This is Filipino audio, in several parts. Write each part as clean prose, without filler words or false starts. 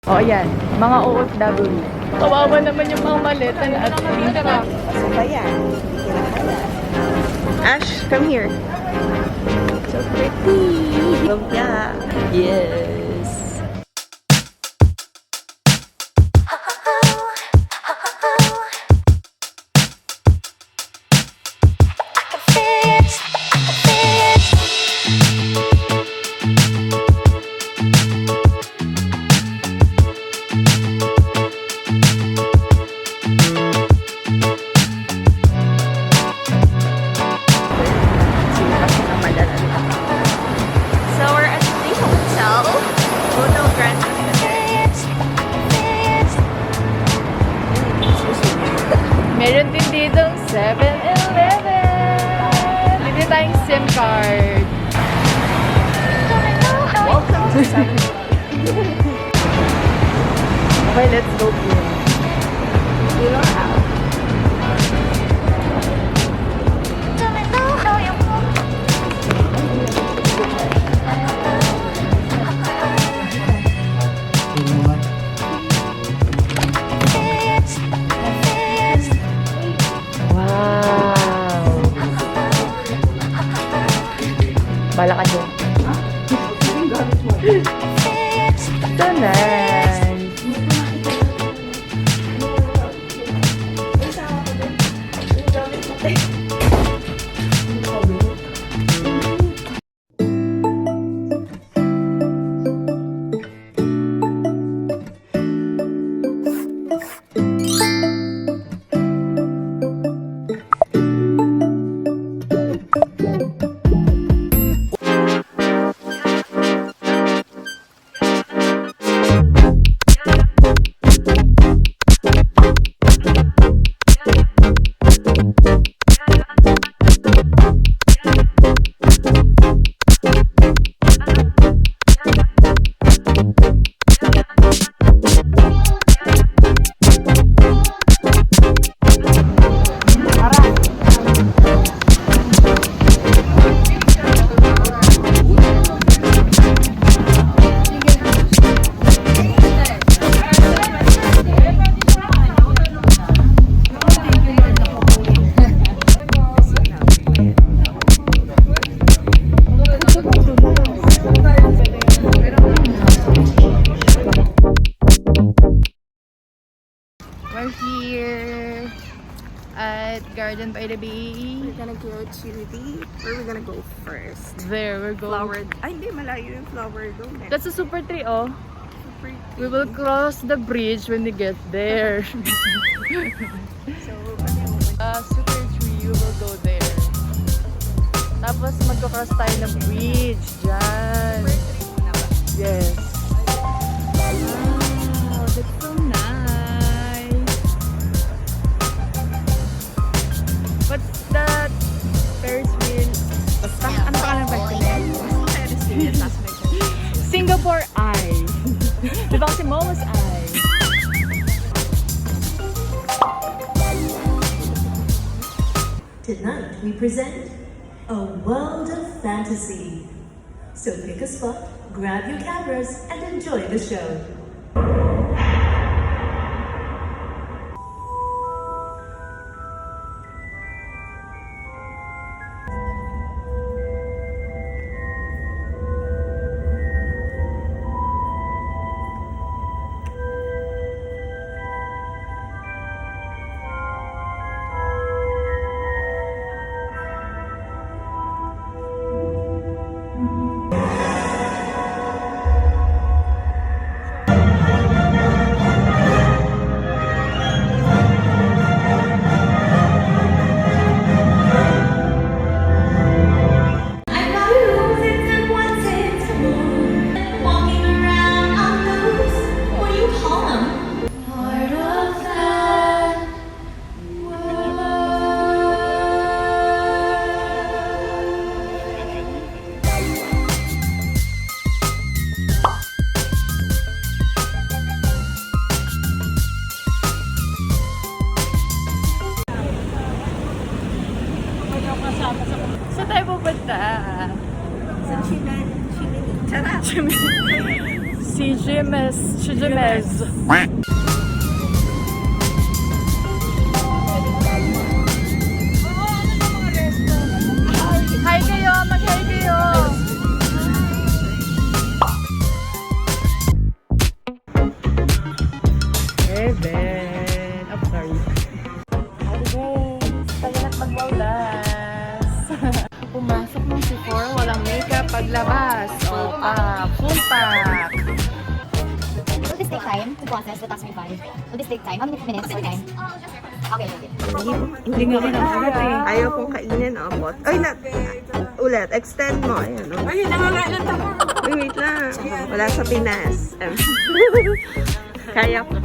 O, ayan. Mga OFW. Kawawa naman yung mga maleta na atin. So ba yan? Ash, come here. So pretty. Yeah. Yes. So we're at the hotel. Hotel Grand Meron din dito 7-Eleven. Hindi tayong SIM card. Welcome to 7. Okay, let's go here. You don't have. Wow. Bala ka dyan. So nice. We're here at Garden by the Bay. We're gonna go to the... Where are we gonna go first? There, we're going. Flower... Ay, hindi. Malayo yung flower dome. That's a super tree, oh. Super We will cross the bridge when we get there. So, ano yung Super tree, we will go there. Tapos magkakross tayo ng bridge dyan. Yes. Wow, that's so nice. What's that Ferris wheel? Basta, ano pangalan ba ito? Singapore Eye. Diba kasi Momo's Eye? Tonight we present a world of fantasy. So pick a spot, grab your cameras, and enjoy the show. Saan tayo pupunta? Sa Chimini. Charot. Si Jimes Beach Jemez. Hi kayo! Mag-hi kayo! Ben. Oh, sorry. Hi, guys. Tayo na't magwawdas. Pumasok ng si Four, walang makeup paglabas. O, full pack. Will this take time to process the tax refund? Will this take time? How many minutes or time? Okay, okay. Hindi nga rin ang harap eh. Ayaw kong kainin, bot. Ay, ulit, extend mo. Ayan, oh. Ay, nangangailan ako. Uy, wait lang. Wala sa Pinas. Kaya po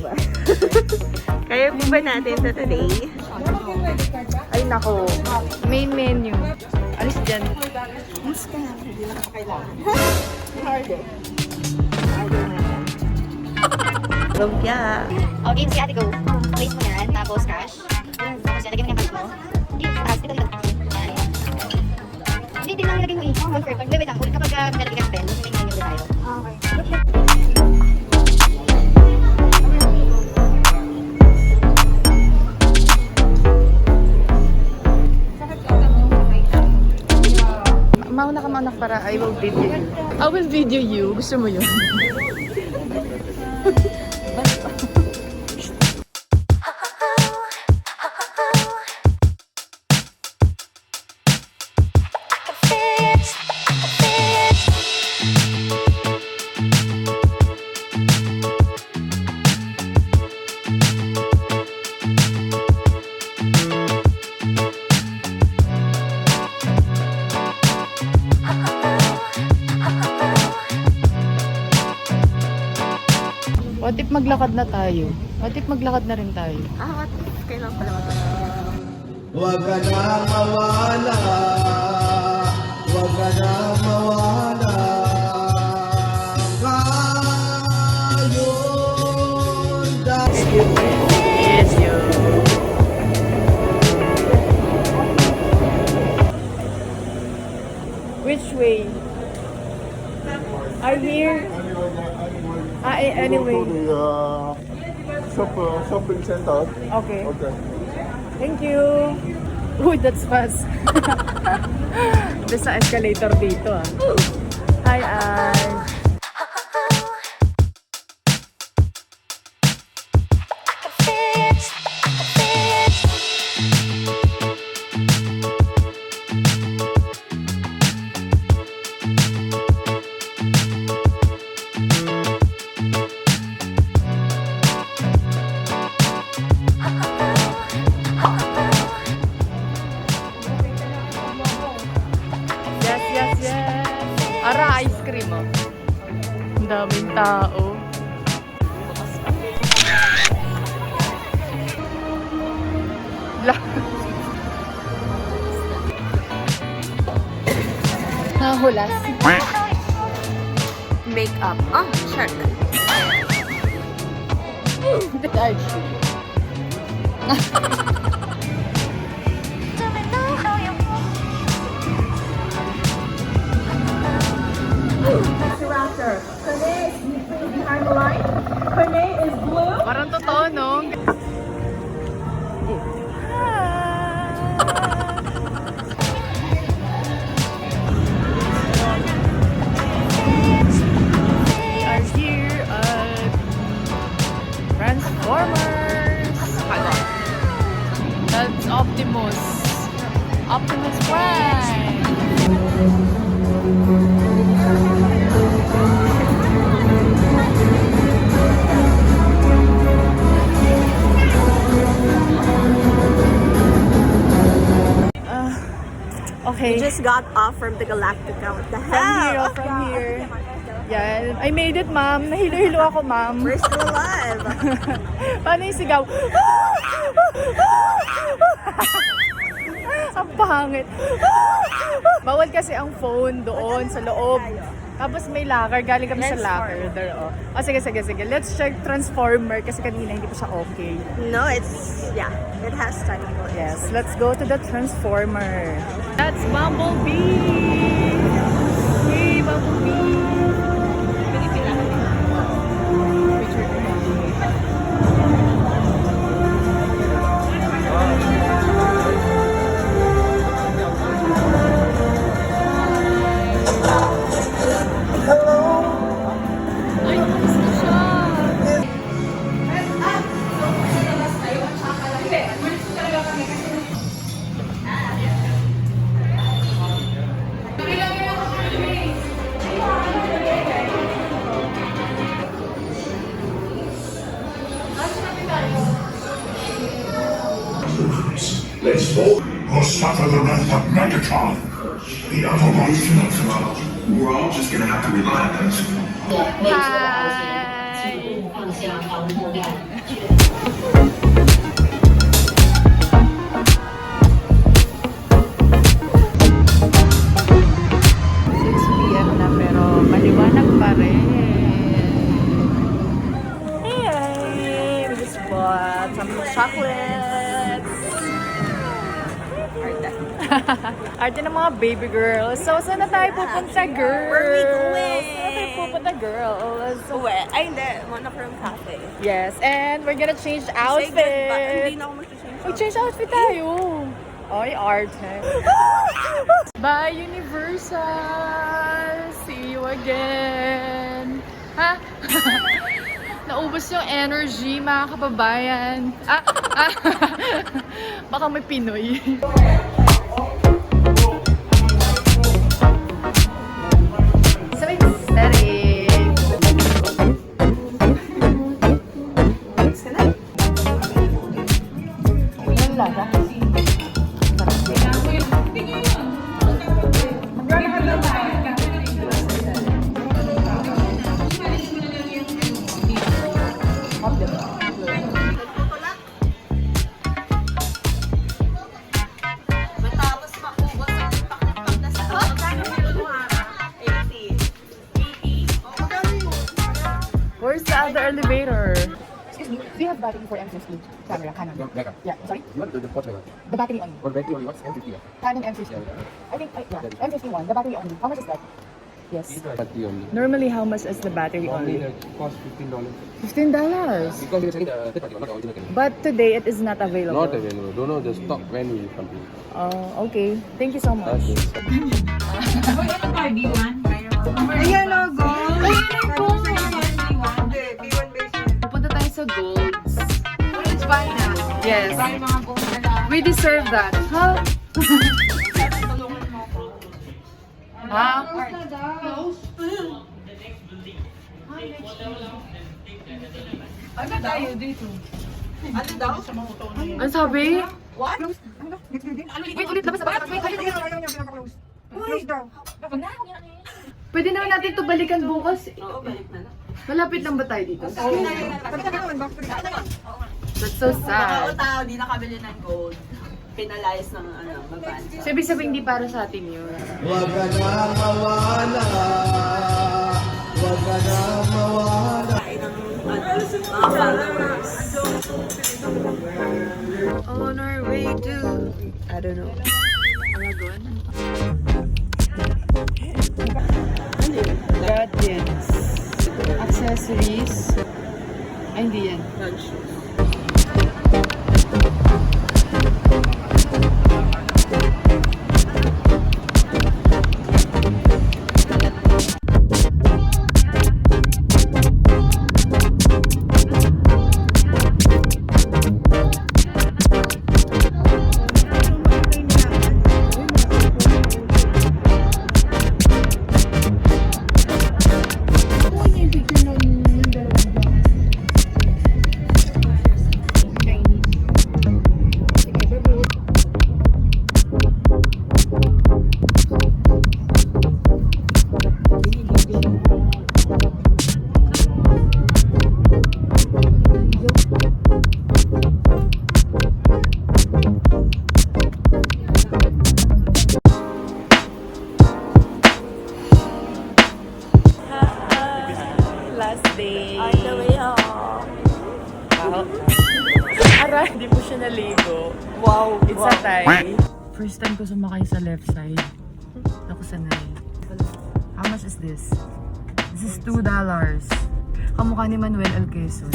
ba? Kaya po ba natin ito today? Ay, nako. Main menu. Alis dyan. Lumpia. Okay, si ate go. Place mo yan, tapos cash. Tapos yan, lagyan mo yung cash mo. Hindi, taas, dito, dito. Yan. Hindi lang nilagay mo ito. Confirm. Wait lang, kapag nalagay ka ng pen, may menu tayo. Mauna ka mauna para I will video you. I will video you. Gusto mo yun? What if maglakad na tayo? What if maglakad na rin tayo? What? Kailangan pala Huwag ka na mawala, huwag ka na mawala. Ngayon dahil Yes, yo. Which way? Are here? Anyway. Go to the shopping center. Okay. Okay. Thank you. Uy, that's fast. Doon sa escalator dito ah. Hi, Ange. Yes. Ara, ice cream oh. Ang daming tao. Nahulas. makeup. Check. Parang totoo, no? We are here at Transformers. That's Optimus. Optimus Prime. Okay. We just got off from the Galactica. What the hell? From here. Yan. I made it, ma'am. Nahilo-hilo ako, ma'am. We're still alive. Paano yung sigaw? Ang pangit. Bawal kasi ang phone doon sa loob. Tapos may locker. Galing kami sa locker. There, oh. Sige. Let's check Transformer kasi kanina hindi pa siya okay. No, it has technical. Yes, let's go to the Transformer. That's Bumblebee! Hey, Bumblebee! or suffer the wrath of Megatron, the evolution of tomorrow. We're all just gonna have to rely on this. PM na pero maliwanag pa rin. Hey, we just bought some chocolates. Arte ng mga baby girls. So, saan na tayo pupunta, girls? Where we going? Saan na tayo pupunta, girls? Uwe. Ay, hindi. Monochrome Cafe. Yes, and we're gonna change Say goodbye. outfit. Hindi na ako mag-change. Mag-change outfit tayo. Oy, arte. Bye, Universal! See you again! Ha? Naubos yung energy, mga kababayan. Baka may Pinoy. So exciting! Yung lasa. Matapos maubos ang pakipag na sa magkano kinuha? 80. 80? O, magkano yun? Where's the other elevator? Excuse me, do you have battery for M50 camera? Canon? Yeah, sorry? You want the what level? The battery only. Or battery only? What's M50? Canon M50. I think, yeah, M51, the battery only. How much is that? Yes. Battery only. Normally, how much is the battery only? Cost $15. $15. Because you're saying the third party, not the original. But today, it is not available. Not available. Don't know the stock when will come in. Oh, okay. Thank you so much. Okay. Ayan o, go! Pupunta tayo sa Golds. Let's buy na. Yes. We deserve that. Huh? Ha? Ano tayo dito? Ano daw? Ano sabi? What? Wait, ulit labas sa baka. Wait, pwede naman natin ito balikan bukas. Oo, balik na. Malapit lang ba tayo dito? That's so Mga sad. tao, di nakabili ng gold. Penalize ng magbansa. So, ibig sabihin, hindi para sa atin yun. Huwag ka na mawala. Huwag ka na mawala. Mga followers. On our way to, I don't know. Gadgets. Accessories. Ay, hindi yan. Last day. On the way home. Wow. Ara, hindi po siya naligo. Wow. It's a tie. First time ko sumakay sa left side. Ako sanay. How much is this? This is $2. Kamukha ni Manuel L. Quezon.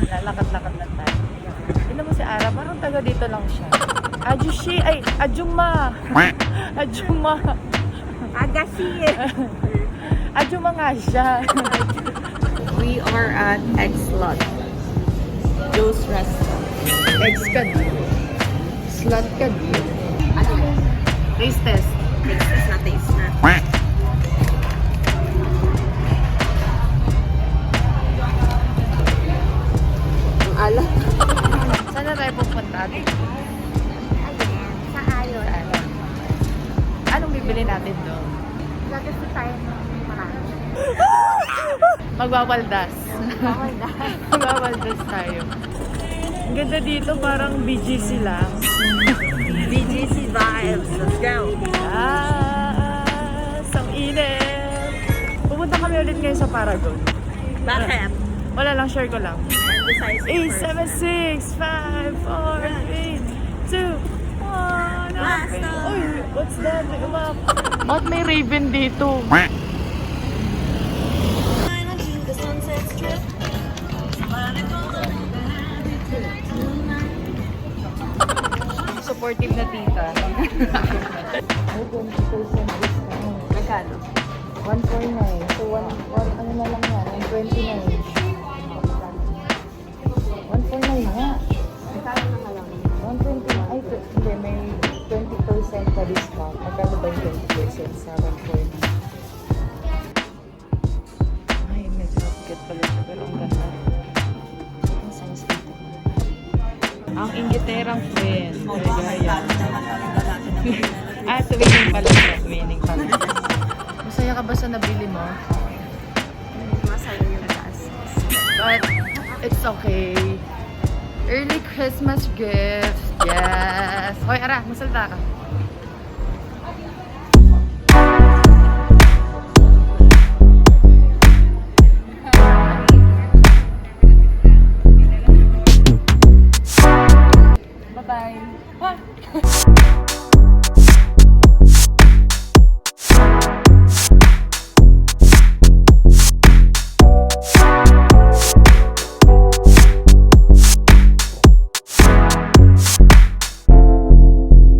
Lalakad-lakad lang tayo. Tignan mo si Ara, parang taga dito lang siya. Ajushi, ay, Ajuma. Ajuma. Agashi. Ajuma nga siya. We are at X-Lot. Joe's Restaurant. Eggs ka di. Slot ka di. Ano yun? Taste test. Taste na, taste na. Ang alat. Magwawaldas. Magwawaldas tayo. Ang ganda dito, parang BGC lang. BGC vibes. Let's go. Ang init. Pupunta kami ulit ngayon sa Paragon. Bakit? Wala lang, share ko lang. Decisive 8, 7, 6, 5, 4, 3, 2, 1. Uy, what's that? Ba't may raven dito? Supportive na tita. May 20% discount. Magkano? 149. So, ano na lang yan? 129. 149 nga. 120. Ay, hindi. May 20% na discount. Magkano ba yung 20% sa 149? Ay, medyo mabigat pala siya. Pero ang ganda. Ang size dito. Ang ingiterang friend. Gaya. Swimming pala siya. Swimming pala. Masaya ka ba sa nabili mo? Masaya yung gas. But it's okay. Early Christmas gift. Yes. Hoy, ara, masalta ka.